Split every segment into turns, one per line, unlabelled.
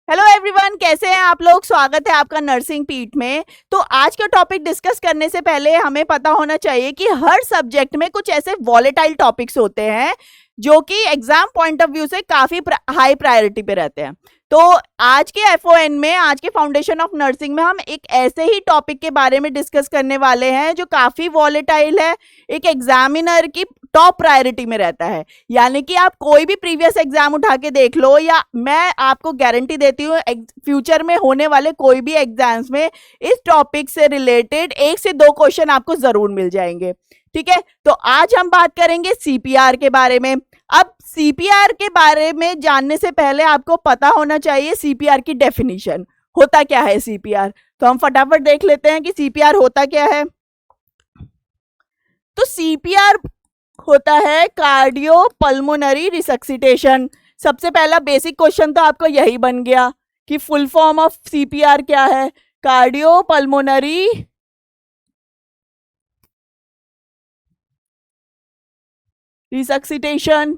Hello everyone, कैसे हैं आप लोग। स्वागत है आपका नर्सिंग पीठ में। तो आज का टॉपिक डिस्कस करने से पहले हमें पता होना चाहिए कि हर सब्जेक्ट में कुछ ऐसे वॉलेटाइल टॉपिक्स होते हैं जो कि एग्जाम पॉइंट ऑफ व्यू से काफी हाई प्रायोरिटी पे रहते हैं। तो आज के एफओएन में, आज के फाउंडेशन ऑफ नर्सिंग में हम एक ऐसे ही टॉपिक के बारे में डिस्कस करने वाले हैं जो काफी वॉलेटाइल है, एक एग्जामिनर की टॉप प्रायोरिटी में रहता है। यानी कि आप कोई भी प्रीवियस एग्जाम उठा के देख लो, या मैं आपको गारंटी देती हूँ फ्यूचर में होने वाले कोई भी एग्जाम्स में इस टॉपिक से रिलेटेड 1 से 2 क्वेश्चन आपको जरूर मिल जाएंगे। ठीक है, तो आज हम बात करेंगे सीपीआर के बारे में। अब सीपीआर के बारे में जानने से पहले आपको पता होना चाहिए सीपीआर की डेफिनेशन। होता क्या है सीपीआर, तो हम फटाफट देख लेते हैं कि सीपीआर होता क्या है। तो सीपीआर होता है कार्डियो पल्मोनरी रिसक्सिटेशन। सबसे पहला बेसिक क्वेश्चन तो आपको यही बन गया कि फुल फॉर्म ऑफ सीपीआर क्या है। Cardio pulmonary resuscitation.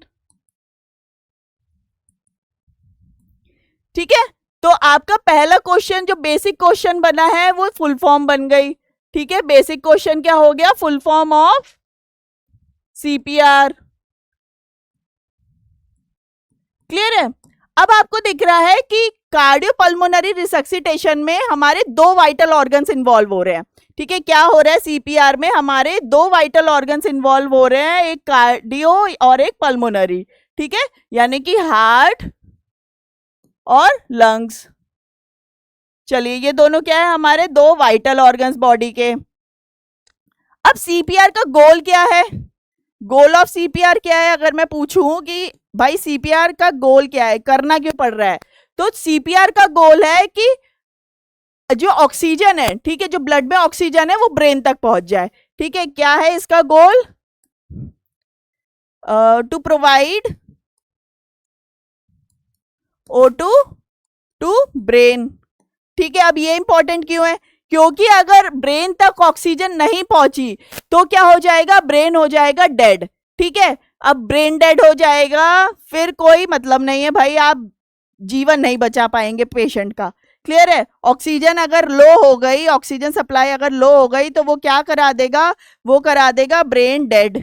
ठीक है, तो आपका पहला क्वेश्चन जो बेसिक क्वेश्चन बना है वो फुल फॉर्म बन गई। ठीक है, बेसिक क्वेश्चन क्या हो गया, full form of CPR. Clear है। अब आपको दिख रहा है कि कार्डियोपल्मोनरी रिसक्सिटेशन में हमारे 2 वाइटल ऑर्गन्स इन्वॉल्व हो रहे हैं। ठीक है, क्या हो रहा है सीपीआर में, हमारे 2 वाइटल ऑर्गन्स इन्वॉल्व हो रहे हैं, एक कार्डियो और एक पल्मोनरी। ठीक है, यानी कि हार्ट और लंग्स। चलिए, ये दोनों क्या है, हमारे 2 वाइटल ऑर्गन्स बॉडी के। अब सीपीआर का गोल क्या है, गोल ऑफ सीपीआर क्या है, अगर मैं पूछूं कि भाई सीपीआर का गोल क्या है, करना क्यों पड़ रहा है, तो सीपीआर का गोल है कि जो ऑक्सीजन है, ठीक है, जो ब्लड में ऑक्सीजन है वो ब्रेन तक पहुंच जाए। ठीक है, क्या है इसका goal, to provide O2 to brain. ठीक है, अब ये इंपॉर्टेंट क्यों है, क्योंकि अगर ब्रेन तक ऑक्सीजन नहीं पहुंची तो क्या हो जाएगा, ब्रेन हो जाएगा डेड। ठीक है, अब ब्रेन डेड हो जाएगा, फिर कोई मतलब नहीं है भाई, आप जीवन नहीं बचा पाएंगे पेशेंट का। क्लियर है, ऑक्सीजन अगर लो हो गई, ऑक्सीजन सप्लाई अगर लो हो गई तो वो क्या करा देगा, वो करा देगा ब्रेन डेड।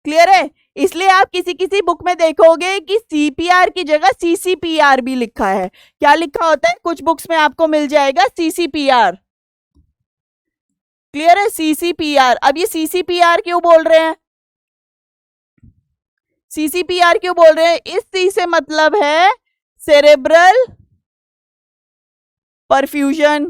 क्लियर है, इसलिए आप किसी किसी बुक में देखोगे कि सीपीआर की जगह सीसीपीआर भी लिखा है। क्या लिखा होता है, कुछ बुक्स में आपको मिल जाएगा सीसीपीआर। क्लियर है, सीसीपीआर। अब ये सीसीपीआर क्यों बोल रहे हैं, सीसीपीआर क्यों बोल रहे हैं, इस सी से मतलब है सेरेब्रल परफ्यूजन।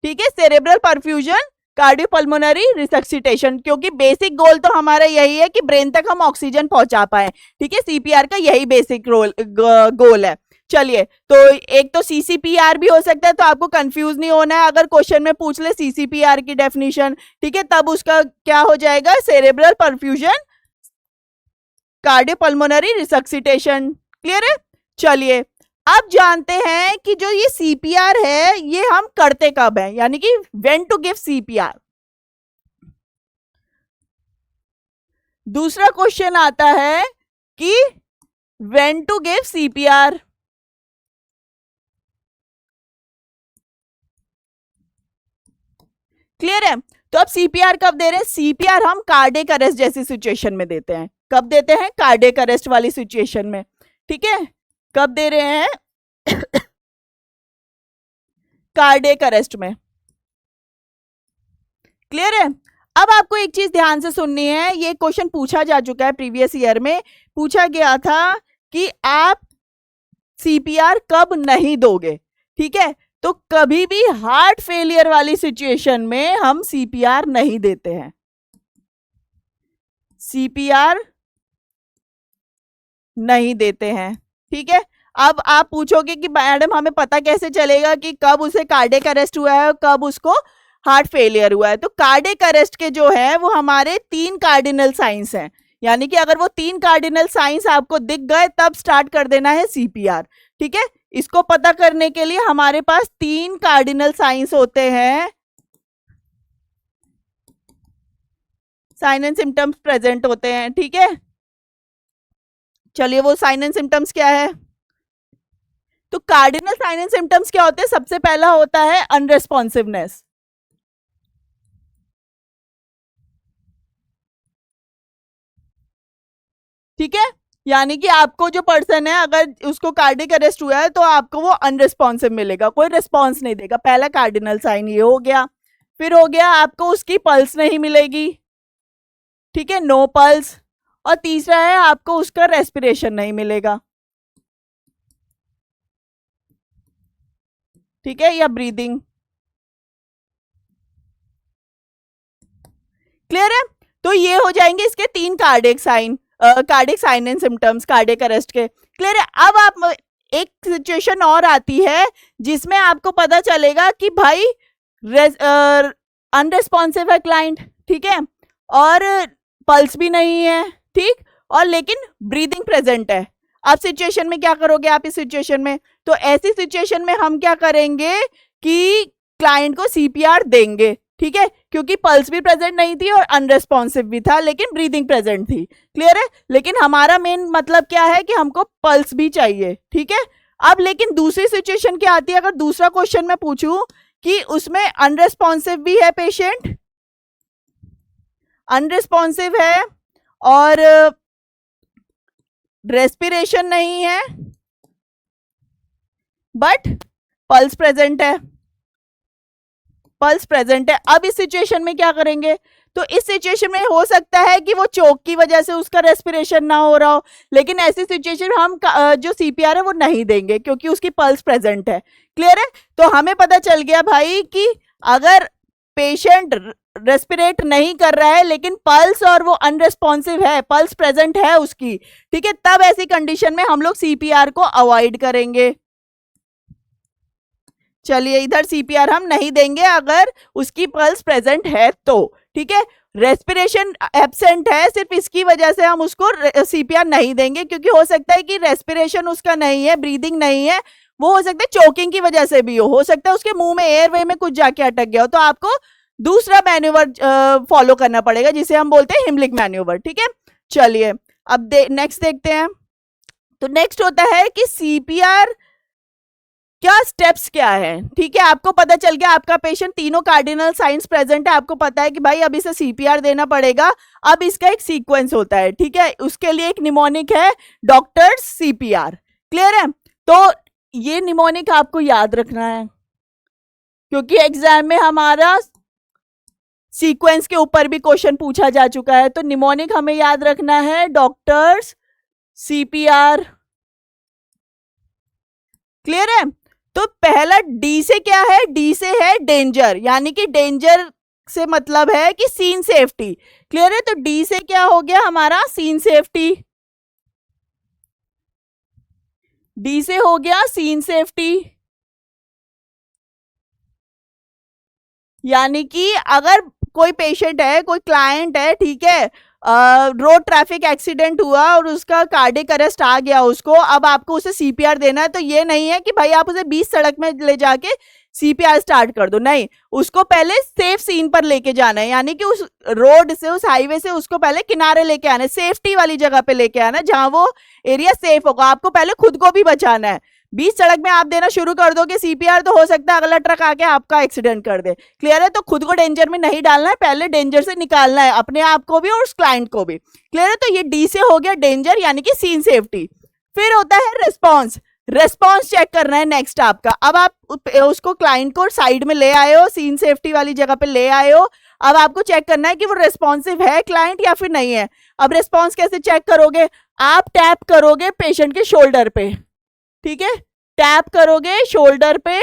ठीक है, सेरेब्रल परफ्यूजन, कार्डियोपल्मोनरी रिसक्सिटेशन, क्योंकि बेसिक गोल तो हमारा यही है कि ब्रेन तक हम ऑक्सीजन पहुंचा पाए। ठीक है, सीपीआर का यही बेसिक गोल है। चलिए, तो एक तो सीसीपीआर भी हो सकता है, तो आपको कंफ्यूज नहीं होना है। अगर क्वेश्चन में पूछ ले सीसीपीआर की डेफिनेशन, ठीक है, तब उसका क्या हो जाएगा, cerebral perfusion cardiopulmonary resuscitation. Clear है। चलिए, अब जानते हैं कि जो ये सीपीआर है ये हम करते कब हैं, यानी कि व्हेन टू गिव सीपीआर। दूसरा क्वेश्चन आता है कि when to give CPR. Clear है, तो अब सीपीआर कब दे रहे हैं, सीपीआर हम कार्डियक अरेस्ट जैसी सिचुएशन में देते हैं। कब देते हैं, कार्डियक अरेस्ट वाली सिचुएशन में। ठीक है, कब दे रहे हैं कार्डियक अरेस्ट में। क्लियर है। अब आपको एक चीज ध्यान से सुननी है, ये क्वेश्चन पूछा जा चुका है, प्रीवियस ईयर में पूछा गया था कि आप सीपीआर कब नहीं दोगे। ठीक है, तो कभी भी हार्ट फेलियर वाली सिचुएशन में हम सीपीआर नहीं देते हैं, सीपीआर नहीं देते हैं। ठीक है, अब आप पूछोगे कि मैडम हमें पता कैसे चलेगा कि कब उसे कार्डियक अरेस्ट हुआ है और कब उसको हार्ट फेलियर हुआ है। तो कार्डियक अरेस्ट के जो है वो हमारे 3 कार्डिनल साइंस हैं, यानी कि अगर वो 3 कार्डिनल साइंस आपको दिख गए तब स्टार्ट कर देना है सीपीआर। ठीक है, इसको पता करने के लिए हमारे पास 3 कार्डिनल साइंस होते हैं, साइन एंड सिम्टम्स प्रेजेंट होते हैं, ठीक है। चलिए वो साइन एंड सिम्टम्स क्या है, तो कार्डिनल साइन एंड सिम्टम्स क्या होते हैं, सबसे पहला होता है अनरेस्पॉन्सिवनेस, ठीक है। यानी कि आपको जो पर्सन है अगर उसको कार्डिक अरेस्ट हुआ है तो आपको वो अनरिस्पॉन्सिव मिलेगा, कोई रिस्पॉन्स नहीं देगा, पहला कार्डिनल साइन ये हो गया। फिर हो गया आपको उसकी पल्स नहीं मिलेगी, ठीक है, नो पल्स। और तीसरा है आपको उसका रेस्पिरेशन नहीं मिलेगा, ठीक है, या ब्रीदिंग। क्लियर है, तो ये हो जाएंगे इसके 3 cardiac sign and symptoms cardiac arrest के। क्लियर है। अब आप एक सिचुएशन और आती है जिसमें आपको पता चलेगा कि भाई अनरेस्पॉन्सिव है क्लाइंट, ठीक है, और पल्स भी नहीं है, ठीक, और लेकिन ब्रीदिंग प्रेजेंट है। अब सिचुएशन में क्या करोगे आप इस सिचुएशन में, तो ऐसी सिचुएशन में हम क्या करेंगे कि क्लाइंट को सीपीआर देंगे, ठीक है, क्योंकि पल्स भी प्रेजेंट नहीं थी और अनरेस्पॉन्सिव भी था लेकिन ब्रीदिंग प्रेजेंट थी। क्लियर है, लेकिन हमारा मेन मतलब क्या है कि हमको पल्स भी चाहिए, ठीक है। अब लेकिन दूसरी सिचुएशन क्या आती है, अगर दूसरा क्वेश्चन मैं पूछूं कि उसमें अनरेस्पॉन्सिव भी है पेशेंट, अनरेस्पॉन्सिव है और रेस्पिरेशन नहीं है बट पल्स प्रेजेंट है, पल्स प्रेजेंट है। अब इस सिचुएशन में क्या करेंगे, तो इस सिचुएशन में हो सकता है कि वो चोक की वजह से उसका रेस्पिरेशन ना हो रहा हो, लेकिन ऐसी सिचुएशन में हम जो सीपीआर है वो नहीं देंगे क्योंकि उसकी पल्स प्रेजेंट है। क्लियर है, तो हमें पता चल गया भाई कि अगर पेशेंट रेस्पिरेट नहीं कर रहा है लेकिन पल्स और वो अनरेस्पॉन्सिव है, पल्स प्रेजेंट है उसकी, ठीक है, तब ऐसी कंडीशन में हम लोग सीपीआर को अवॉइड करेंगे। चलिए इधर सीपीआर हम नहीं देंगे अगर उसकी पल्स प्रेजेंट है तो, ठीक है। रेस्पिरेशन एब्सेंट है, सिर्फ इसकी वजह से हम उसको सीपीआर नहीं देंगे क्योंकि हो सकता है कि रेस्पिरेशन उसका नहीं है, ब्रीदिंग नहीं है, वो हो सकता है चोकिंग की वजह से भी हो सकता है उसके मुंह में एयरवे में कुछ जाके अटक गया हो, तो आपको दूसरा मैन्यूवर फॉलो करना पड़ेगा जिसे हम बोलते हैं हिमलिक मैन्यूवर, ठीक है। चलिए अब नेक्स्ट देखते हैं, तो नेक्स्ट होता है कि सीपीआर क्या स्टेप्स क्या है, ठीक है। आपको पता चल गया आपका पेशेंट तीनों कार्डिनल साइंस प्रेजेंट है, आपको पता है कि भाई अब इसे सीपीआर देना पड़ेगा। अब इसका एक सीक्वेंस होता है, ठीक है, उसके लिए एक निमोनिक है डॉक्टर्स सीपीआर। क्लियर है, तो ये निमोनिक आपको याद रखना है क्योंकि एग्जाम में हमारा सीक्वेंस के ऊपर भी क्वेश्चन पूछा जा चुका है। तो निमोनिक हमें याद रखना है डॉक्टर्स सीपीआर। क्लियर है, तो पहला डी से क्या है, डी से है डेंजर, यानी कि डेंजर से मतलब है कि सीन सेफ्टी। क्लियर है, तो डी से क्या हो गया हमारा सीन सेफ्टी, डी से हो गया सीन सेफ्टी, यानी कि अगर कोई पेशेंट है, कोई क्लाइंट है, ठीक है, रोड ट्रैफिक एक्सीडेंट हुआ और उसका कार्डिक अरेस्ट आ गया उसको, अब आपको उसे सीपीआर देना है, तो ये नहीं है कि भाई आप उसे 20 सड़क में ले जाके सीपीआर स्टार्ट कर दो, नहीं, उसको पहले सेफ सीन पर लेके जाना है, यानी कि उस रोड से, उस हाईवे से उसको पहले किनारे लेके आना है, सेफ्टी वाली जगह पे लेके आना है जहां वो एरिया सेफ होगा। आपको पहले खुद को भी बचाना है। 20 सड़क में आप देना शुरू कर दोगे सीपीआर तो हो सकता है अगला ट्रक आके आपका एक्सीडेंट कर दे। क्लियर है, तो खुद को डेंजर में नहीं डालना है, पहले डेंजर से निकालना है अपने आप को भी और उस क्लाइंट को भी। क्लियर है, तो ये डी से हो गया डेंजर यानी कि सीन सेफ्टी। फिर होता है रेस्पॉन्स, रेस्पॉन्स चेक करना है नेक्स्ट आपका। अब आप उसको क्लाइंट को साइड में ले आए हो, सीन सेफ्टी वाली जगह पे ले आए हो, अब आपको चेक करना है कि वो रेस्पॉन्सिव है क्लाइंट या फिर नहीं है। अब रेस्पॉन्स कैसे चेक करोगे, आप टैप करोगे पेशेंट के शोल्डर पे, ठीक है, टैप करोगे शोल्डर पे,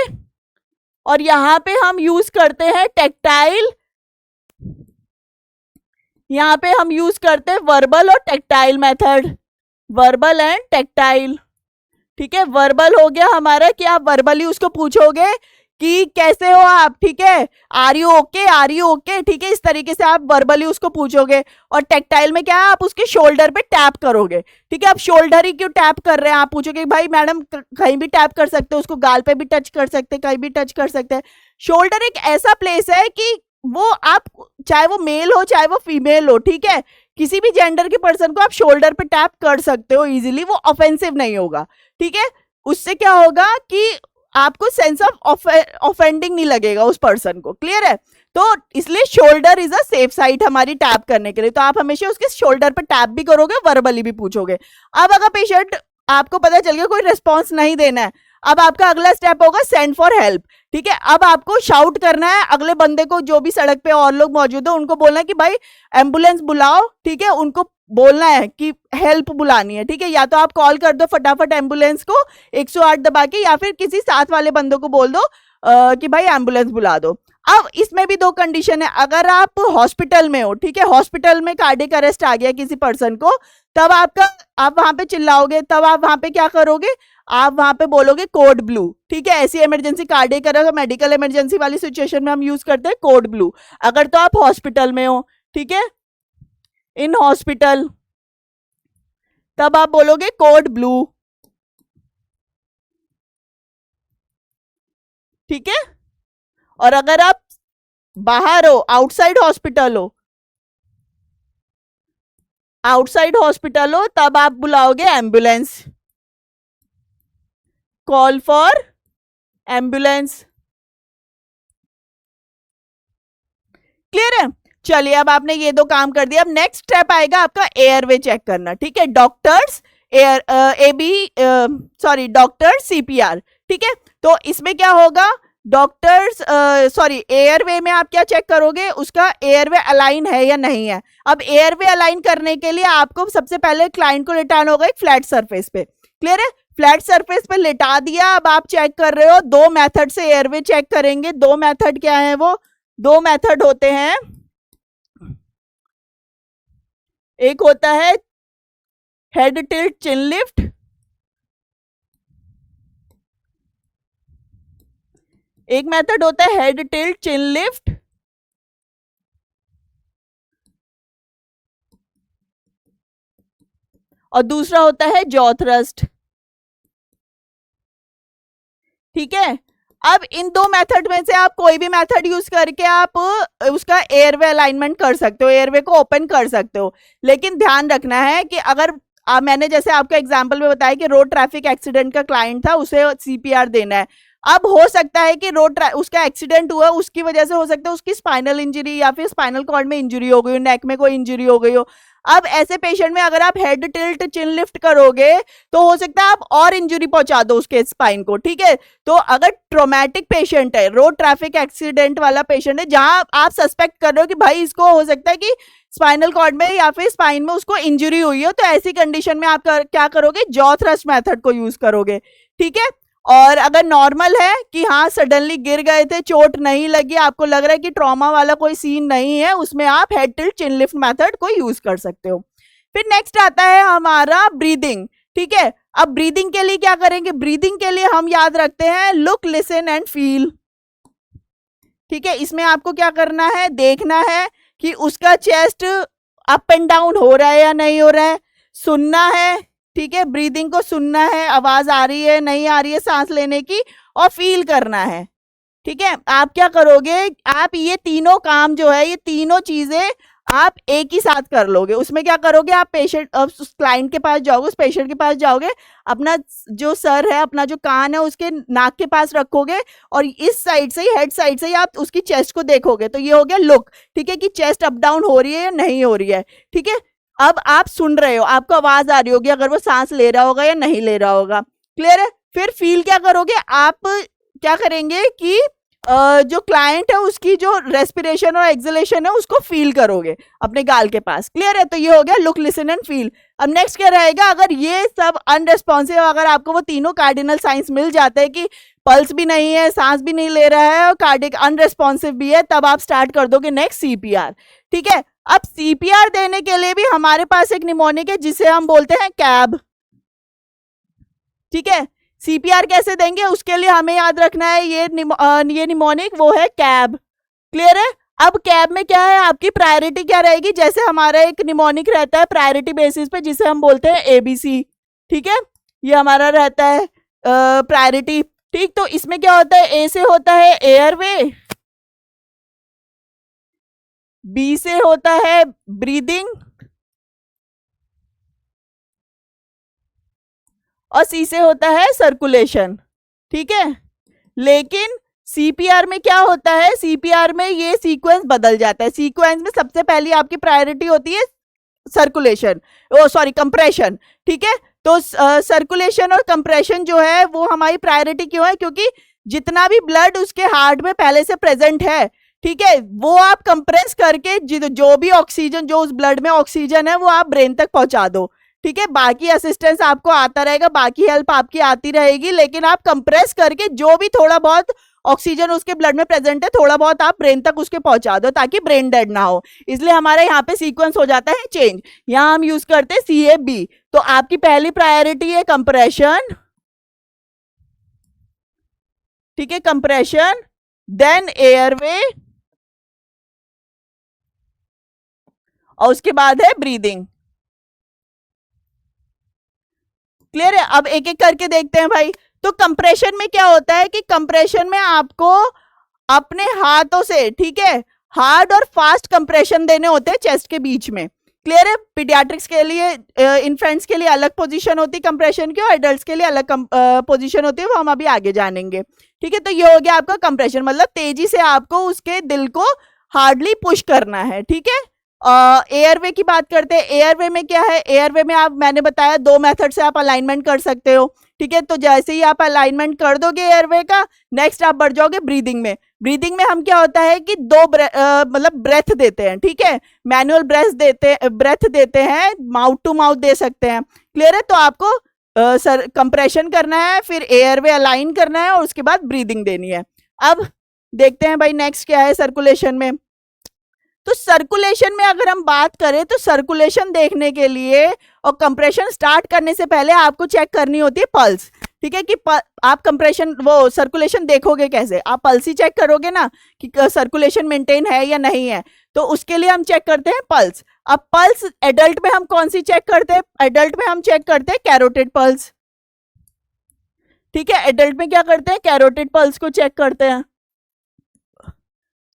और यहां पे हम यूज करते हैं टेक्टाइल, यहां पे हम यूज करते हैं वर्बल और tactile method, verbal and tactile, ठीक है। वर्बल हो गया हमारा कि आप वर्बली उसको पूछोगे कि कैसे हो आप, ठीक है, are you okay, are you okay, ठीक है, इस तरीके से आप वर्बली उसको पूछोगे। और टेक्टाइल में क्या है, आप उसके शोल्डर पे टैप करोगे, ठीक है। आप शोल्डर ही क्यों टैप कर रहे हैं, आप पूछोगे भाई मैडम कहीं भी टैप कर सकते हो, उसको गाल पे भी टच कर सकते हैं, कहीं भी टच कर सकते हैं। शोल्डर एक ऐसा प्लेस है कि वो आप चाहे वो मेल हो चाहे वो फीमेल हो, ठीक है, किसी भी जेंडर के पर्सन को आप शोल्डर पे टैप कर सकते हो इजीली, वो ऑफेंसिव नहीं होगा, ठीक है। उससे क्या होगा कि आपको सेंस ऑफ ऑफेंडिंग नहीं लगेगा उस पर्सन को, क्लियर है। तो इसलिए shoulder is a safe side हमारी टैप करने के लिए, तो आप हमेशा उसके शोल्डर पे टैप भी करोगे, वर्बली भी पूछोगे। अब अगर पेशेंट आपको पता चल गया कोई रिस्पॉन्स नहीं देना है, अब आपका अगला स्टेप होगा सेंड फॉर हेल्प, ठीक है। अब आपको शाउट करना है अगले बंदे को, जो भी सड़क पे और लोग मौजूद है उनको बोलना है कि भाई एम्बुलेंस बुलाओ, ठीक है, उनको बोलना है कि हेल्प बुलानी है, ठीक है। या तो आप कॉल कर दो फटाफट एम्बुलेंस को 108 दबा के, या फिर किसी साथ वाले बंदों को बोल दो कि भाई एम्बुलेंस बुला दो। अब इसमें भी दो कंडीशन है, अगर आप हॉस्पिटल में हो, ठीक है, हॉस्पिटल में कार्डियक अरेस्ट आ गया किसी पर्सन को, तब आप वहां पे चिल्लाओगे, तब आप वहां पे क्या करोगे, आप वहां पे बोलोगे कोड ब्लू, ठीक है। ऐसी emergency cardiac arrest medical emergency वाली सिचुएशन में हम यूज करते हैं कोड ब्लू, अगर तो आप हॉस्पिटल में हो, ठीक है, इन हॉस्पिटल, तब आप बोलोगे कोड ब्लू, ठीक है। और अगर आप बाहर हो, आउटसाइड हॉस्पिटल हो, आउटसाइड हॉस्पिटल हो, तब आप बुलाओगे ambulance, call for ambulance, clear है। चलिए अब आपने ये दो काम कर दिया, अब नेक्स्ट स्टेप आएगा आपका एयरवे चेक करना, ठीक है। Doctors air AB sorry doctor CPR, ठीक है। तो इसमें क्या होगा, डॉक्टर्स सॉरी एयरवे में आप क्या चेक करोगे, उसका एयरवे अलाइन है या नहीं है। अब एयरवे अलाइन करने के लिए आपको सबसे पहले क्लाइंट को लिटाना होगा एक फ्लैट सरफेस पे, क्लियर है। फ्लैट सरफेस पे लिटा दिया, अब आप चेक कर रहे हो, दो मेथड से एयरवे चेक करेंगे। दो मेथड क्या है, वो दो मेथड होते हैं, एक होता है हेड टिल्ट चिन लिफ्ट, एक मेथड होता है हेड टिल्ट चिन लिफ्ट, और दूसरा होता है जॉ थ्रस्ट, ठीक है। अब इन दो मेथड में से आप कोई भी मेथड यूज करके आप उसका एयरवे अलाइनमेंट कर सकते हो, एयरवे को ओपन कर सकते हो। लेकिन ध्यान रखना है कि अगर मैंने जैसे आपको एग्जांपल में बताया कि रोड ट्रैफिक एक्सीडेंट का क्लाइंट था, उसे सीपीआर देना है। अब हो सकता है कि उसका एक्सीडेंट हुआ, उसकी वजह से हो सकता है उसकी स्पाइनल इंजरी या फिर स्पाइनल कॉर्ड में इंजरी हो गई हो, नेक में कोई इंजरी हो गई हो। अब ऐसे पेशेंट में अगर आप हेड टिल्ट चिन लिफ्ट करोगे तो हो सकता है आप और इंजरी पहुंचा दो उसके स्पाइन को, ठीक है। तो अगर ट्रोमैटिक पेशेंट है, रोड ट्रैफिक एक्सीडेंट वाला पेशेंट है, जहां आप सस्पेक्ट कर रहे हो कि भाई इसको हो सकता है कि स्पाइनल कॉर्ड में या फिर स्पाइन में उसको इंजरी हुई हो, तो ऐसी कंडीशन में आप क्या करोगे, जॉ थ्रस्ट मेथड को यूज करोगे, ठीक है। और अगर नॉर्मल है कि हाँ सडनली गिर गए थे, चोट नहीं लगी, आपको लग रहा है कि ट्रॉमा वाला कोई सीन नहीं है, उसमें आप हेड टिल्ट चिन लिफ्ट मेथड को यूज कर सकते हो। फिर नेक्स्ट आता है हमारा ब्रीदिंग, ठीक है। अब ब्रीदिंग के लिए क्या करेंगे, ब्रीदिंग के लिए हम याद रखते हैं लुक लिसन एंड फील, ठीक है। इसमें आपको क्या करना है, देखना है कि उसका चेस्ट अप एंड डाउन हो रहा है या नहीं हो रहा है, सुनना है, ठीक है, ब्रीदिंग को सुनना है, आवाज आ रही है नहीं आ रही है सांस लेने की, और फील करना है, ठीक है। आप क्या करोगे, आप ये तीनों काम जो है, ये तीनों चीजें आप एक ही साथ कर लोगे। उसमें क्या करोगे, आप पेशेंट उस क्लाइंट के पास जाओगे, उस पेशेंट के पास जाओगे, अपना जो सर है, अपना जो कान है उसके नाक के पास रखोगे, और इस साइड से ही, हेड साइड से ही आप उसकी चेस्ट को देखोगे। तो ये हो गया लुक, ठीक है, कि चेस्ट अप डाउन हो रही है या नहीं हो रही है, ठीक है। अब आप सुन रहे हो, आपको आवाज आ रही होगी अगर वो सांस ले रहा होगा या नहीं ले रहा होगा, क्लियर है। फिर फील क्या करोगे, आप क्या करेंगे कि जो क्लाइंट है उसकी जो रेस्पिरेशन और एक्सलेशन है उसको फील करोगे अपने गाल के पास, क्लियर है। तो ये हो गया लुक लिसन एंड फील। अब नेक्स्ट क्या रहेगा, अगर ये सब अनरेस्पॉन्सिव, अगर आपको वो तीनों कार्डिनल साइंस मिल जाते हैं कि पल्स भी नहीं है, सांस भी नहीं ले रहा है और कार्डिक अनरेस्पॉन्सिव भी है, तब आप स्टार्ट कर दोगे नेक्स्ट सीपीआर, ठीक है। अब सीपीआर देने के लिए भी हमारे पास एक निमोनिक है जिसे हम बोलते हैं कैब, ठीक है। सीपीआर कैसे देंगे, उसके लिए हमें याद रखना है ये निमोनिक वो है कैब, क्लियर है। अब कैब में क्या है, आपकी प्रायोरिटी क्या रहेगी, जैसे हमारा एक निमोनिक रहता है प्रायोरिटी बेसिस पे जिसे हम बोलते हैं एबीसी, ठीक है, ये हमारा रहता है प्रायोरिटी, ठीक। तो इसमें क्या होता है, ए से होता है एयरवे, बी से होता है ब्रीदिंग और सी से होता है सर्कुलेशन। ठीक है, लेकिन सीपीआर में क्या होता है, सीपीआर में ये सीक्वेंस बदल जाता है। सीक्वेंस में सबसे पहली आपकी प्रायोरिटी होती है सर्कुलेशन, ओ सॉरी कंप्रेशन। ठीक है, तो सर्कुलेशन और कंप्रेशन जो है वो हमारी प्रायोरिटी क्यों है, क्योंकि जितना भी ब्लड उसके हार्ट में पहले से प्रेजेंट है, ठीक है, वो आप कंप्रेस करके जो भी ऑक्सीजन, जो उस ब्लड में ऑक्सीजन है, वो आप ब्रेन तक पहुंचा दो। ठीक है, बाकी असिस्टेंस आपको आता रहेगा, बाकी हेल्प आपकी आती रहेगी, लेकिन आप कंप्रेस करके जो भी थोड़ा बहुत ऑक्सीजन उसके ब्लड में प्रेजेंट है, थोड़ा बहुत आप ब्रेन तक उसके पहुंचा दो, ताकि ब्रेन डेड ना हो। इसलिए हमारे यहाँ पे सीक्वेंस हो जाता है चेंज। यहाँ हम यूज करते हैं CAB। तो आपकी पहली प्रायोरिटी है कंप्रेशन, ठीक है, कंप्रेशन, देन एयरवे, और उसके बाद है ब्रीदिंग। क्लियर है? अब एक एक करके देखते हैं भाई। तो कंप्रेशन में क्या होता है कि कंप्रेशन में आपको अपने हाथों से, ठीक है, हार्ड और फास्ट कंप्रेशन देने होते हैं चेस्ट के बीच में। क्लियर है? पीडियाट्रिक्स के लिए, इन्फेंट्स के लिए अलग पोजीशन होती है कंप्रेशन की, और एडल्ट्स के लिए अलग पोजीशन होती है, वो हम अभी आगे जानेंगे। ठीक है, तो ये हो गया आपका कंप्रेशन, मतलब तेजी से आपको उसके दिल को हार्डली पुश करना है। ठीक है, एयरवे की बात करते हैं। एयरवे में क्या है, एयरवे में आप, मैंने बताया 2 मेथड से आप अलाइनमेंट कर सकते हो। ठीक है, तो जैसे ही आप अलाइनमेंट कर दोगे एयरवे का, नेक्स्ट आप बढ़ जाओगे ब्रीदिंग में। ब्रीदिंग में हम क्या होता है कि 2 मतलब ब्रेथ देते हैं। ठीक है, मैनुअल ब्रेथ देते हैं, माउथ टू माउथ दे सकते हैं। क्लियर है? तो आपको कंप्रेशन करना है, फिर एयरवे अलाइन करना है, और उसके बाद ब्रीदिंग देनी है। अब देखते हैं भाई नेक्स्ट क्या है सर्कुलेशन में। तो सर्कुलेशन में अगर हम बात करें, तो सर्कुलेशन देखने के लिए और कंप्रेशन स्टार्ट करने से पहले आपको चेक करनी होती है पल्स। ठीक है, कि आप कंप्रेशन, वो सर्कुलेशन देखोगे कैसे, आप पल्स ही चेक करोगे ना कि सर्कुलेशन मेंटेन है या नहीं है। तो उसके लिए हम चेक करते हैं पल्स। अब पल्स एडल्ट में हम कौन सी चेक करते हैं, एडल्ट में हम चेक करते हैं कैरोटिड पल्स। ठीक है, एडल्ट में क्या करते हैं, कैरोटिड पल्स को चेक करते हैं।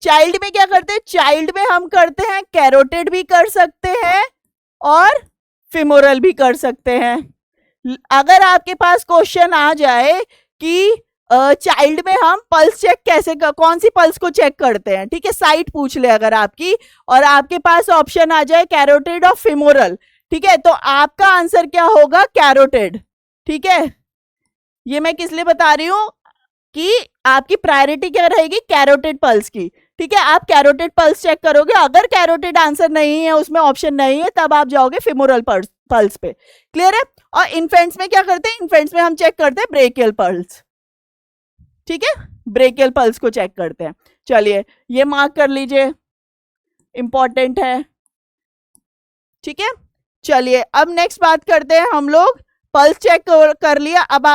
चाइल्ड में क्या करते हैं, चाइल्ड में हम करते हैं कैरोटिड भी कर सकते हैं और फिमोरल भी कर सकते हैं। अगर आपके पास क्वेश्चन आ जाए कि चाइल्ड में हम पल्स चेक कैसे कौन सी पल्स को चेक करते हैं, ठीक है, साइट पूछ ले अगर आपकी, और आपके पास ऑप्शन आ जाए कैरोटिड और फिमोरल, ठीक है, तो आपका आंसर क्या होगा, कैरोटिड। ठीक है, ये मैं किस लिए बता रही हूं कि आपकी प्रायोरिटी क्या रहेगी, कैरोटिड पल्स की। ठीक है, आप कैरोटिड पल्स चेक करोगे, अगर कैरोटिड आंसर नहीं है, उसमें ऑप्शन नहीं है, तब आप जाओगे फिमोरल पल्स पे। क्लियर है? और इन्फेंट्स में क्या करते हैं, इन्फेंट्स में हम चेक करते हैं ब्रेकियल पल्स। ठीक है, ब्रेकियल पल्स को चेक करते हैं। चलिए ये मार्क कर लीजिए, इंपॉर्टेंट है। ठीक है, चलिए अब नेक्स्ट बात करते हैं हम लोग, पल्स चेक कर लिया, अब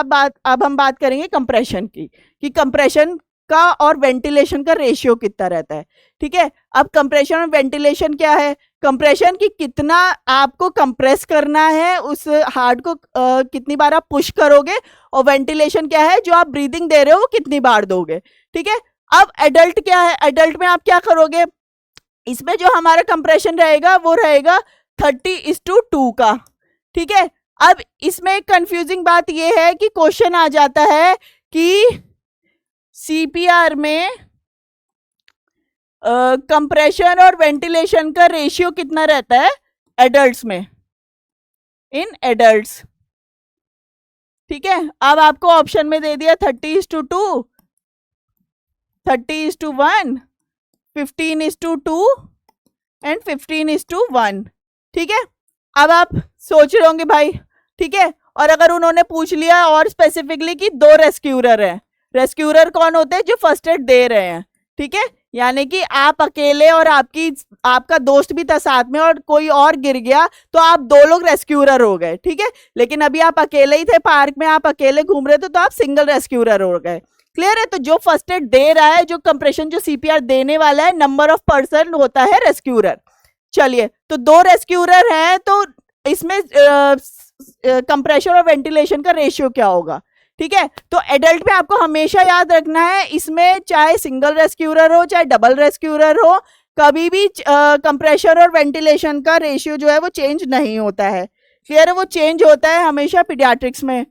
हम बात करेंगे कंप्रेशन की, कि कंप्रेशन का और वेंटिलेशन का रेशियो कितना रहता है। ठीक है, अब कंप्रेशन और वेंटिलेशन क्या है, कंप्रेशन की कितना आपको कंप्रेस करना है, उस हार्ट को कितनी बार आप पुश करोगे, और वेंटिलेशन क्या है, जो आप ब्रीदिंग दे रहे हो वो कितनी बार दोगे। ठीक है, अब एडल्ट क्या है, एडल्ट में आप क्या करोगे, इसमें जो हमारा कंप्रेशन रहेगा वो रहेगा 30:2 का। ठीक है, अब इसमें कंफ्यूजिंग बात ये है कि क्वेश्चन आ जाता है कि सीपीआर में कंप्रेशन और वेंटिलेशन का रेशियो कितना रहता है एडल्ट्स में, इन एडल्ट्स। ठीक है, अब आपको ऑप्शन में दे दिया 30:2, 30:1, 15:2 एंड 15:1। ठीक है, अब आप सोच रहे होंगे भाई, ठीक है, और अगर उन्होंने पूछ लिया और स्पेसिफिकली कि 2 रेस्क्यूरर हैं, रेस्क्यूरर कौन होते हैं, जो फर्स्ट एड दे रहे हैं। ठीक है, यानी कि आप अकेले और आपका दोस्त भी था साथ में और कोई और गिर गया, तो आप 2 लोग रेस्क्यूरर हो गए। ठीक है, लेकिन अभी आप अकेले ही थे पार्क में, आप अकेले घूम रहे थे, तो आप सिंगल रेस्क्यूरर हो गए। क्लियर है? तो जो फर्स्ट एड दे रहा है, जो कंप्रेशन, जो सीपीआर देने वाला है, नंबर ऑफ पर्सन होता है रेस्क्यूरर। चलिए, तो 2 रेस्क्यूरर हैं, तो इसमें कंप्रेशन और वेंटिलेशन का रेशियो क्या होगा। ठीक है, तो एडल्ट में आपको हमेशा याद रखना है, इसमें चाहे सिंगल रेस्क्यूरर हो चाहे डबल रेस्क्यूरर हो, कभी भी कंप्रेशर और वेंटिलेशन का रेशियो जो है वो चेंज नहीं होता है। क्लियर है? वो चेंज होता है हमेशा पीडियाट्रिक्स में।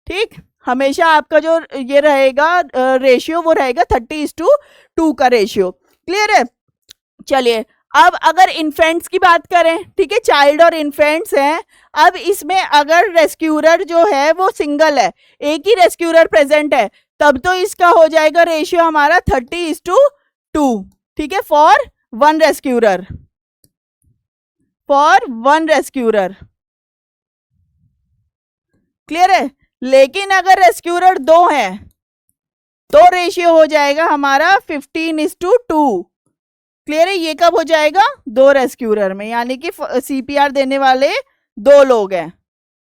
ठीक, हमेशा आपका जो ये रहेगा रेशियो वो रहेगा 30:2 का रेशियो। क्लियर है? चलिए, अब अगर इन्फेंट्स की बात करें, ठीक है, चाइल्ड और इन्फेंट्स हैं, अब इसमें अगर रेस्क्यूरर जो है वो सिंगल है, एक ही रेस्क्यूरर प्रेजेंट है, तब तो इसका हो जाएगा रेशियो हमारा 30:2। ठीक है, for one rescuer, for one rescuer. Clear है? लेकिन अगर रेस्क्यूरर दो है तो रेशियो हो जाएगा हमारा 15:2। क्लियर है? ये कब हो जाएगा? दो रेस्क्यूरर में, यानी कि सीपीआर देने वाले दो लोग हैं।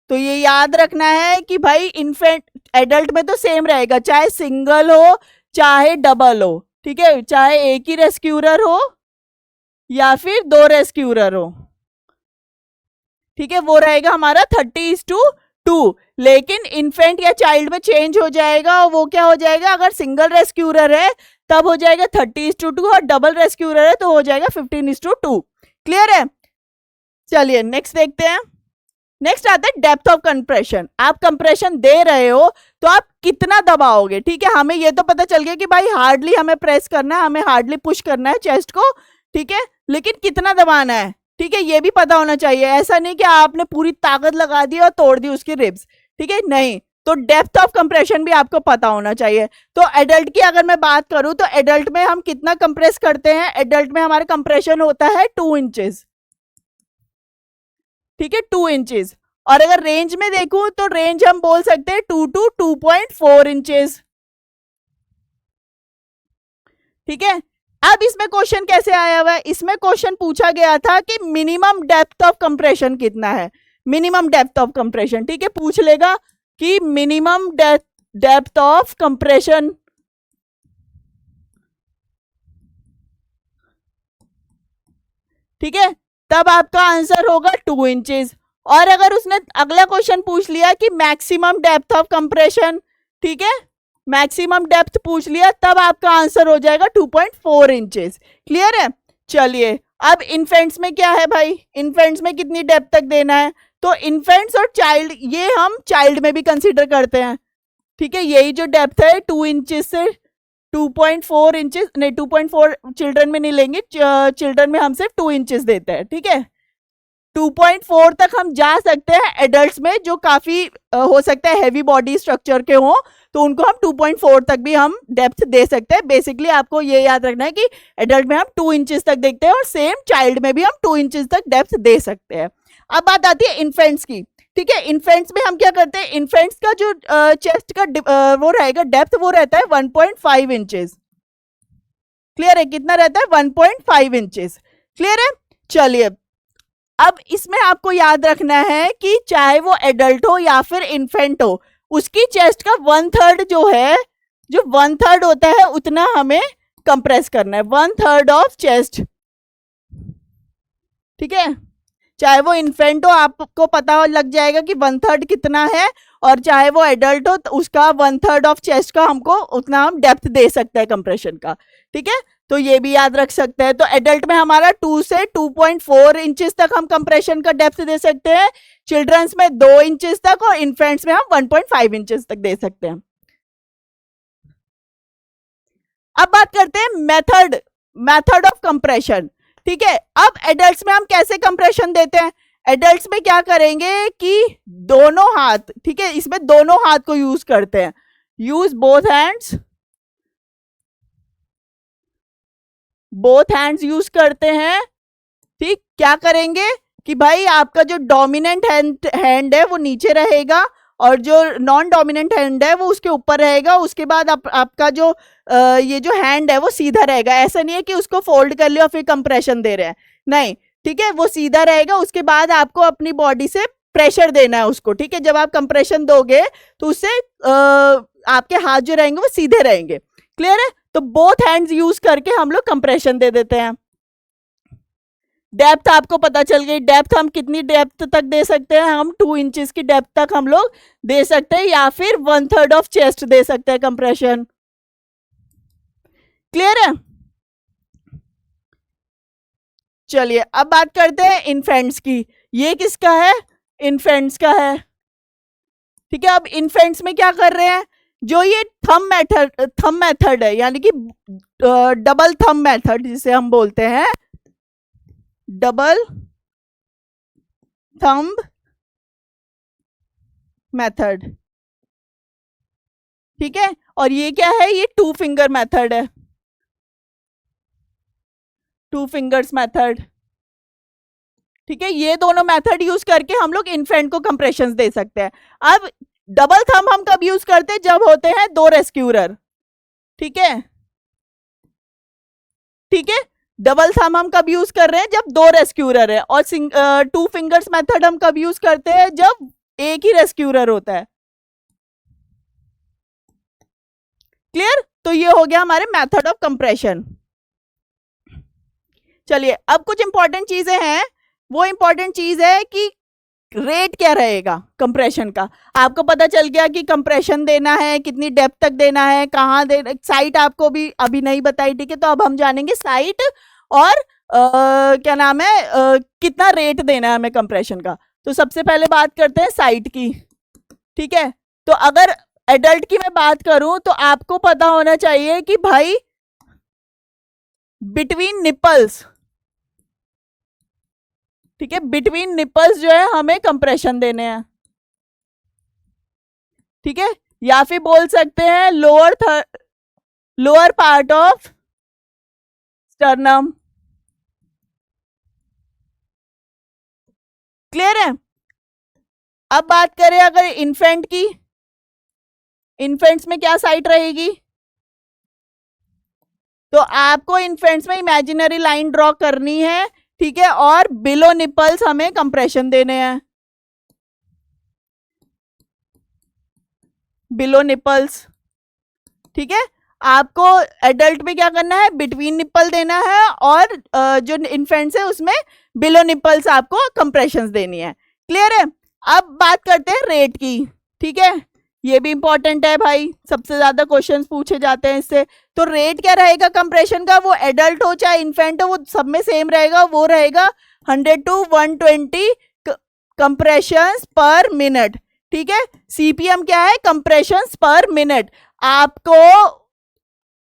तो ये याद रखना है कि भाई इन्फेंट एडल्ट में तो सेम रहेगा, चाहे सिंगल हो चाहे डबल हो। ठीक है, चाहे एक ही रेस्क्यूरर हो या फिर दो रेस्क्यूरर हो। ठीक है, वो रहेगा हमारा 30:2। लेकिन इन्फेंट या चाइल्ड में चेंज हो जाएगा, और वो क्या हो जाएगा, अगर सिंगल रेस्क्यूरर है तब हो जाएगा 30:2 और डबल रेस्क्यूरर है तो हो जाएगा 15:2। क्लियर है? चलिए नेक्स्ट देखते हैं। नेक्स्ट आता है डेप्थ ऑफ कंप्रेशन। आप कंप्रेशन दे रहे हो तो आप कितना दबाओगे। ठीक है, हमें ये तो पता चल गया कि भाई हार्डली हमें प्रेस करना है, हमें हार्डली पुश करना है चेस्ट को। ठीक है, लेकिन कितना दबाना है, ठीक है, ये भी पता होना चाहिए। ऐसा नहीं कि आपने पूरी ताकत लगा दी और तोड़ दी उसकी रिब्स। ठीक है, नहीं, तो डेप्थ ऑफ कंप्रेशन भी आपको पता होना चाहिए। तो एडल्ट की अगर मैं बात करूं तो एडल्ट में हम कितना कंप्रेस करते हैं, एडल्ट में हमारा कंप्रेशन होता है 2 इंचेस। ठीक है, 2 इंचेस। और अगर रेंज में देखूं तो रेंज हम बोल सकते हैं 2 to 2.4 इंचेस। ठीक है, अब इसमें क्वेश्चन कैसे आया हुआ है, इसमें क्वेश्चन पूछा गया था कि मिनिमम डेप्थ ऑफ कंप्रेशन कितना है, मिनिमम डेप्थ ऑफ कंप्रेशन। ठीक है, पूछ लेगा कि मिनिमम डेप्थ ऑफ कंप्रेशन। ठीक है, तब आपका आंसर होगा 2 इंचेस। और अगर उसने अगला क्वेश्चन पूछ लिया कि मैक्सिमम डेप्थ ऑफ कंप्रेशन, ठीक है, मैक्सिमम डेप्थ पूछ लिया, तब आपका आंसर हो जाएगा 2.4 इंचेस। क्लियर है? चलिए, अब इन्फेंट्स में क्या है भाई, इन्फेंट्स में कितनी डेप्थ तक देना है, तो इन्फेंट्स और चाइल्ड, ये हम चाइल्ड में भी कंसीडर करते हैं। ठीक है, यही जो डेप्थ है 2 इंचेस से 2.4 इंचेस, नहीं 2.4 चिल्ड्रन में नहीं लेंगे, चिल्ड्रन में हम सिर्फ 2 इंचेस देते हैं। ठीक है, 2.4 तक हम जा सकते हैं एडल्ट्स में, जो काफी हो सकता है हैवी बॉडी स्ट्रक्चर के हो, तो उनको हम 2.4 तक भी हम डेप्थ दे सकते हैं। बेसिकली आपको ये याद रखना है कि एडल्ट में हम 2 इंचेस तक देखते हैं और सेम चाइल्ड में भी हम 2 इंचेस तक डेप्थ दे सकते हैं। अब बात आती है इन्फेंट्स की। ठीक है, इन्फेंट्स में हम क्या करते हैं, इन्फेंट्स का जो चेस्ट का वो रहेगा डेप्थ, वो रहता है 1.5 इंचेस। क्लियर है? कितना रहता है? 1.5 इंचेस। क्लियर है? चलिए, अब इसमें आपको याद रखना है कि चाहे वो एडल्ट हो या फिर इन्फेंट हो, उसकी चेस्ट का 1/3 जो है, जो 1/3 होता है उतना हमें कंप्रेस करना है, 1/3 ऑफ चेस्ट। ठीक है, चाहे वो इन्फेंट हो आपको पता लग जाएगा कि 1/3 कितना है, और चाहे वो एडल्ट हो तो उसका 1/3 ऑफ चेस्ट का हमको उतना हम डेप्थ दे सकते हैं कंप्रेशन का। ठीक है, तो ये भी याद रख सकते हैं। तो एडल्ट में हमारा 2 से 2.4 इंचेस तक हम कंप्रेशन का डेप्थ दे सकते हैं, चिल्ड्रंस में 2 इंचेस तक, और इन्फेंट्स में हम 1.5 इंचेस तक दे सकते हैं। अब बात करते हैं मेथड ऑफ कंप्रेशन। ठीक है, अब एडल्ट्स में हम कैसे कंप्रेशन देते हैं, एडल्ट्स में क्या करेंगे कि दोनों हाथ, ठीक है, इसमें दोनों हाथ को यूज करते हैं, यूज बोथ हैंड्स यूज करते हैं। ठीक, क्या करेंगे कि भाई आपका जो डोमिनेंट हैंड है वो नीचे रहेगा, और जो नॉन डोमिनेंट हैंड है वो उसके ऊपर रहेगा। उसके बाद आपका जो ये जो हैंड है वो सीधा रहेगा। ऐसा नहीं है कि उसको फोल्ड कर लिया और फिर कंप्रेशन दे रहे हैं, नहीं। ठीक है, वो सीधा रहेगा। उसके बाद आपको अपनी बॉडी से प्रेशर देना है उसको। ठीक है, जब आप कंप्रेशन दोगे तो उससे आपके हाथ जो रहेंगे वो सीधे रहेंगे। क्लियर है? तो बोथ हैंड्स यूज करके हम लोग कंप्रेशन दे देते हैं। डेप्थ आपको पता चल गई, डेप्थ हम कितनी डेप्थ तक दे सकते हैं, हम 2 इंचेस की डेप्थ तक हम लोग दे सकते हैं, या फिर 1/3 ऑफ चेस्ट दे सकते हैं कंप्रेशन। क्लियर है? चलिए अब बात करते हैं इन्फेंट्स की। ये किसका है? इन्फेंट्स का है। ठीक है, अब इन्फेंट्स में क्या कर रहे हैं? जो ये थंब मेथड है, यानी कि डबल थंब मेथड जिसे हम बोलते हैं, डबल थंब मेथड। ठीक है, और ये क्या है? ये 2 फिंगर मेथड है, 2 फिंगर्स मेथड। ठीक है, ये दोनों मेथड यूज करके हम लोग इन्फेंट को कंप्रेशन दे सकते हैं। अब डबल थंब हम कब यूज करते हैं? जब होते हैं 2 रेस्क्यूरर। ठीक है, ठीक है, डबल थंब हम कब यूज कर रहे हैं? जब 2 रेस्क्यूरर है। और 2 फिंगर्स मेथड हम कब यूज करते हैं? जब एक ही रेस्क्यूरर होता है। क्लियर? तो ये हो गया हमारे मेथड ऑफ कंप्रेशन। चलिए अब कुछ इंपॉर्टेंट चीजें हैं। वो इंपॉर्टेंट चीज है कि रेट क्या रहेगा कंप्रेशन का। आपको पता चल गया कि कंप्रेशन देना है, कितनी डेप्थ तक देना है, कहाँ देना, साइट आपको भी अभी नहीं बताई। ठीक है, तो अब हम जानेंगे साइट और क्या नाम है, कितना रेट देना है हमें कंप्रेशन का। तो सबसे पहले बात करते हैं साइट की। ठीक है, तो अगर एडल्ट की मैं बात करूं तो आपको पता होना चाहिए कि भाई बिटवीन निपल्स, ठीक है, बिटवीन निपल्स जो है हमें कंप्रेशन देने हैं। ठीक है, या फिर बोल सकते हैं lower part of sternum. Clear है? अब बात करें अगर इन्फेंट की, इन्फेंट्स में क्या साइट रहेगी? तो आपको इन्फेंट्स में इमेजिनरी लाइन ड्रॉ करनी है। ठीक है, और बिलो निपल्स हमें कंप्रेशन देने हैं, बिलो निपल्स। ठीक है, आपको एडल्ट में क्या करना है? बिटवीन निपल देना है, और जो इन्फेंट्स है उसमें बिलो निपल्स आपको कंप्रेशंस देनी है। क्लियर है? अब बात करते हैं रेट की। ठीक है, ये भी इंपॉर्टेंट है भाई, सबसे ज्यादा क्वेश्चंस पूछे जाते हैं इससे। तो रेट क्या रहेगा कंप्रेशन का? वो एडल्ट हो चाहे इन्फेंट हो, वो सब में सेम रहेगा। वो रहेगा 100 to 120 कंप्रेशंस पर मिनट। ठीक है, सीपीएम क्या है? कंप्रेशंस पर मिनट। आपको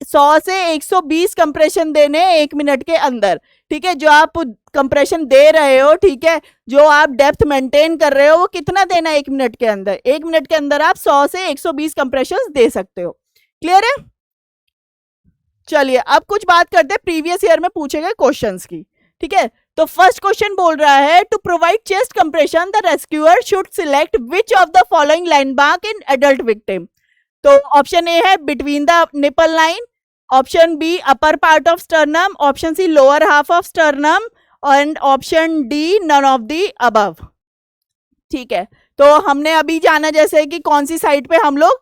100 से 120 कंप्रेशन देने 1 मिनट के अंदर। ठीक है, जो आप कंप्रेशन दे रहे हो, ठीक है, जो आप डेप्थ मेंटेन कर रहे हो, वो कितना देना है 1 मिनट के अंदर? 1 मिनट के अंदर आप 100 से 120 कंप्रेशन दे सकते हो। क्लियर है? चलिए अब कुछ बात करते हैं प्रीवियस ईयर में पूछे गए क्वेश्चंस की। ठीक है, तो फर्स्ट क्वेश्चन बोल रहा है to provide chest compression the rescuer should select which of the following landmark in adult victim. तो ऑप्शन ए है between the nipple line, option B upper part of sternum, option C lower half of sternum, and option D none of the above. ठीक है, तो हमने अभी जाना जैसे कि कौन सी साइड पे हम लोग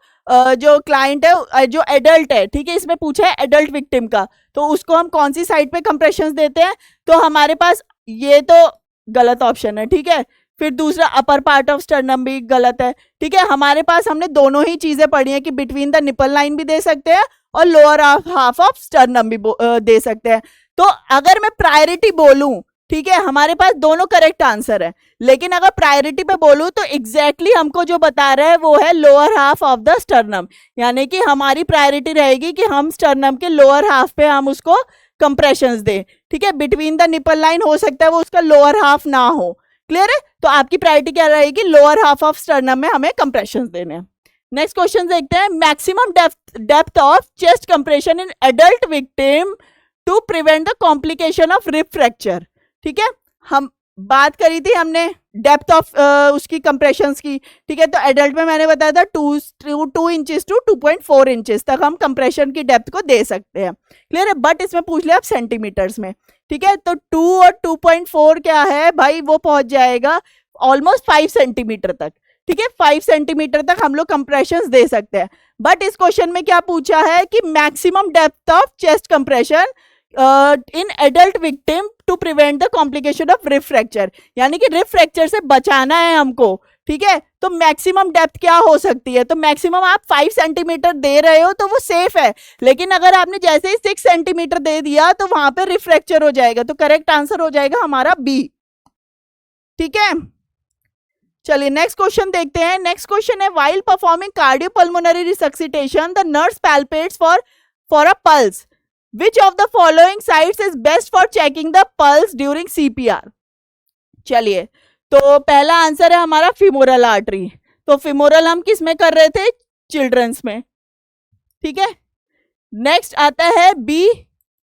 जो क्लाइंट है जो एडल्ट है, ठीक है, इसमें पूछा है एडल्ट विक्टिम का, तो उसको हम कौन सी साइड पे कंप्रेशन देते हैं? तो हमारे पास ये तो गलत ऑप्शन है। ठीक है, फिर दूसरा अपर पार्ट ऑफ स्टर्नम भी गलत है। ठीक है, हमारे पास हमने दोनों ही चीजें पढ़ी है कि बिटवीन द निपल लाइन भी दे सकते हैं और लोअर हाफ ऑफ स्टर्नम भी दे सकते हैं। तो अगर मैं प्रायोरिटी बोलूं, ठीक है, हमारे पास दोनों करेक्ट आंसर है, लेकिन अगर प्रायोरिटी पे बोलूं तो एग्जैक्टली हमको जो बता रहा है वो है lower half of the sternum, यानी कि हमारी प्रायोरिटी रहेगी कि हम स्टर्नम के लोअर हाफ पे हम उसको कंप्रेशंस दें। ठीक है, बिटवीन द निपल लाइन हो सकता है वो उसका लोअर हाफ ना हो। क्लियर है? तो आपकी प्रायोरिटी क्या रहेगी? लोअर हाफ ऑफ स्टर्नम में हमें कंप्रेशंस देने हैं। नेक्स्ट क्वेश्चन देखते हैं, maximum depth of chest compression in adult victim to prevent the complication of rib fracture. ठीक है, हम बात करी थी हमने डेप्थ ऑफ उसकी कंप्रेशंस की। ठीक है, तो एडल्ट में मैंने बताया था 2 इंचेस टू 2.4 इंचेस तक हम कंप्रेशन की डेप्थ को दे सकते हैं। क्लियर है? बट इसमें पूछ लिया आप सेंटीमीटर्स में। ठीक है, तो 2 और 2.4 क्या है भाई? वो पहुंच जाएगा ऑलमोस्ट 5 सेंटीमीटर तक। ठीक है, 5 सेंटीमीटर तक हम लोग कंप्रेशंस दे सकते हैं। बट इस क्वेश्चन में क्या पूछा है कि maximum depth of chest compression in adult victim to prevent the complication of rib fracture, यानी कि रिब फ्रैक्चर से बचाना है हमको। ठीक है, तो मैक्सिमम डेप्थ क्या हो सकती है? तो मैक्सिमम आप 5 सेंटीमीटर दे रहे हो तो वो सेफ है, लेकिन अगर आपने जैसे ही 6 सेंटीमीटर दे दिया तो वहां पे रिफ्रैक्चर हो जाएगा। तो करेक्ट आंसर हो जाएगा हमारा बी। ठीक है, चलिए नेक्स्ट क्वेश्चन देखते हैं। नेक्स्ट क्वेश्चन है, while performing cardiopulmonary resuscitation the nurse palpates for a pulse, which of the following sites is best for checking the pulse during CPR? चलिए, तो पहला आंसर है हमारा फिमोरल आर्टरी। तो फिमोरल हम किस में कर रहे थे? चिल्ड्रंस में। ठीक है, नेक्स्ट आता है बी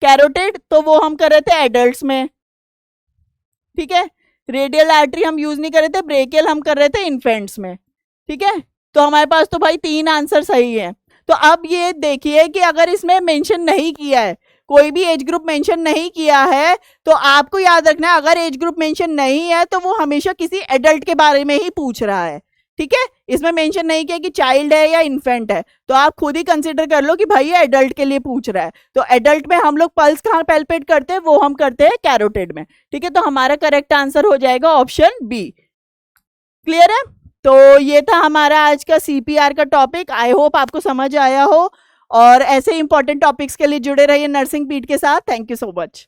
कैरोटिड, तो वो हम कर रहे थे एडल्ट्स में। ठीक है, रेडियल आर्टरी हम यूज नहीं कर रहे थे, ब्रेकियल हम कर रहे थे इन्फेंट्स में। ठीक है, तो हमारे पास तो भाई 3 आंसर सही है। तो अब ये देखिए कि अगर इसमें मेंशन नहीं किया है, कोई भी एज ग्रुप मेंशन नहीं किया है, तो आपको याद रखना है अगर एज ग्रुप मेंशन नहीं है तो वो हमेशा किसी एडल्ट के बारे में ही पूछ रहा है। ठीक है, इसमें मेंशन नहीं किया कि चाइल्ड है या इन्फेंट है, तो आप खुद ही कंसीडर कर लो कि भाई ये एडल्ट के लिए पूछ रहा है। तो एडल्ट में हम लोग पल्स कहाँ पैल्पेट करते हैं? वो हम करते हैं कैरोटिड में। ठीक है, तो हमारा करेक्ट आंसर हो जाएगा ऑप्शन बी। क्लियर है? तो ये था हमारा आज का सीपीआर का टॉपिक। आई होप आपको समझ आया हो, और ऐसे इंपॉर्टेंट टॉपिक्स के लिए जुड़े रहिए नर्सिंग पीठ के साथ। Thank you so much.